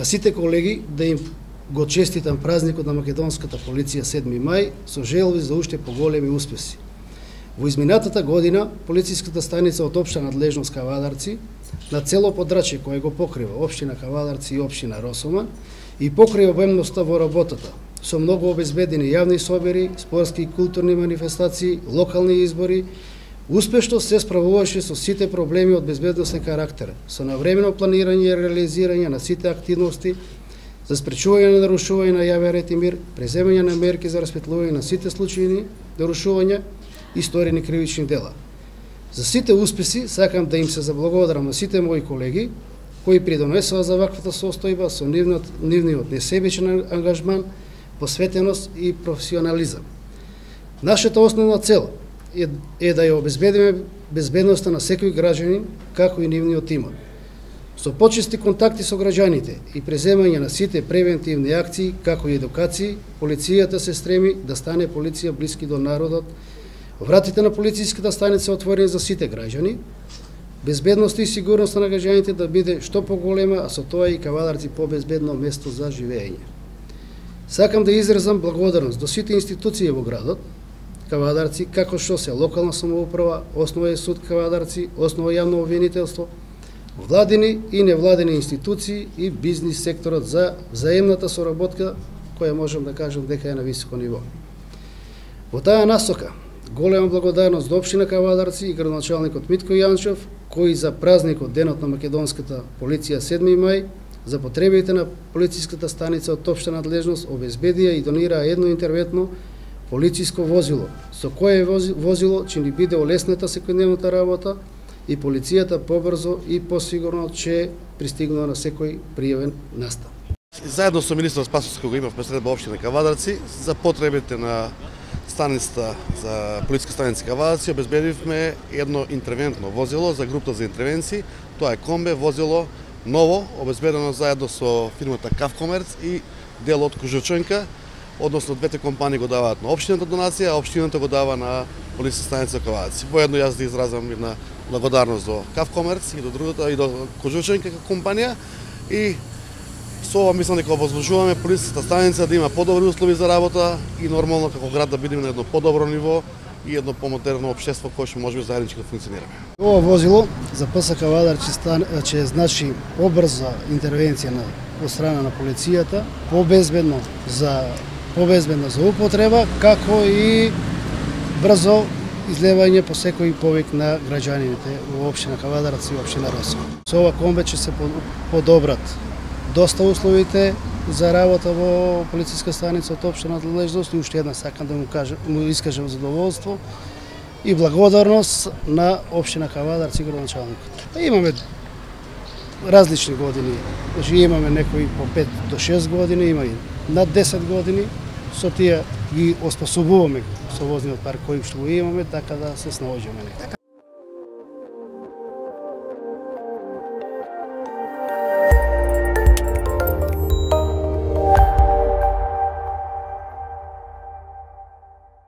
сите колеги да им го честитам празникот на македонската полиција 7 мај со желби за уште поголеми успеси. Во изминатата година полициската станица од општа надлежност Кавадарци на цело подрачје кое го покрива општина Кавадарци и општина Росома и покрива обемноста во работата со многу обезбедени јавни собери, спортски и културни манифестации, локални избори, успешно се справуваше со сите проблеми од безбедносен карактер, со навремено планирање и реализирање на сите активности за спречување на нарушување на јавен ред и мир, преземање на мерки за расветлување на сите случаи нарушувања и сторени кривични дела. За сите успеси сакам да им се заблагодарам на сите мои колеги кои придонесоа за ваквата состојба со нивниот несебичен ангажман, посветеност и професионализам. Нашата основна цел е да ја обезбедиме безбедноста на секој граѓанин, како и нивниот тимот. Со почести контакти со граѓаните и преземање на сите превентивни акции, како и едукации, полицијата се стреми да стане полиција блиски до народот. Вратите на полицијската станица отворени за сите граѓани, безбедноста и сигурноста на граѓаните да биде што поголема, а со тоа и Кавадарци побезбедно место за живење. Сакам да изразам благодарност до сите институции во градот Кавадарци, како што се локална самоуправа, Основен суд Кавадарци, Основно јавно обвинителство, владини и невладини институции и бизнис секторот за взаемната соработка, која можам да кажам дека е на високо ниво. Во таа насока, голема благодарност до општина Кавадарци и градоначалникот Митко Јанчев, кои за празникот Денот на македонската полиција 7 мај, за потребите на полицијската станица од општа надлежност обезбедија и донираа едно интервентно полициско возило, со кое возило ќе ни биде олесната секојдневната работа и полицијата побрзо и посигурно ќе пристигнува на секој пријавен настан. Заедно со министерот Спасовски кој го имав посредба општина Кавадарци, за потребите на станицата за полициска станица Кавадарци обезбедивме едно интервентно возило за група за интервенции. Тоа е комбе возило ново, обезбедено заедно со фирмата Кавкомерц и дел од Кужурчонка, односно двете компании го даваат на општината донација, а општината го дава на полициска станица Кавадарци. Воедно јас да изразам една благодарност до Кавкомерц и до другата и до Кужурчонка компанија и со ова мислам дека возможуваме полициската станица да има подобри услови за работа и нормално како град да бидеме на едно подобро ниво и едно помодерно општество кое што можеме заеднички да функционираме. Ова возило за ПС Кавадарци ќе значи побрза интервенција од страна на полицијата, побезбедно за употреба, како и брзо излевање по секој повик на граѓаните во општина Кавадарци и општина Росома. Со ова комбе ќе се подобрат доста условите за работа во полициска станица од општа надлежност и уште една сакам да му искажам задоволство и благодарност на општина Кавадарци и градоначалникот. Имаме различни години, значи имаме некои по 5 до 6 години, има и над 10 години, со тие ги оспособуваме со возниот парк кој што го имаме, така да се снаоѓаме.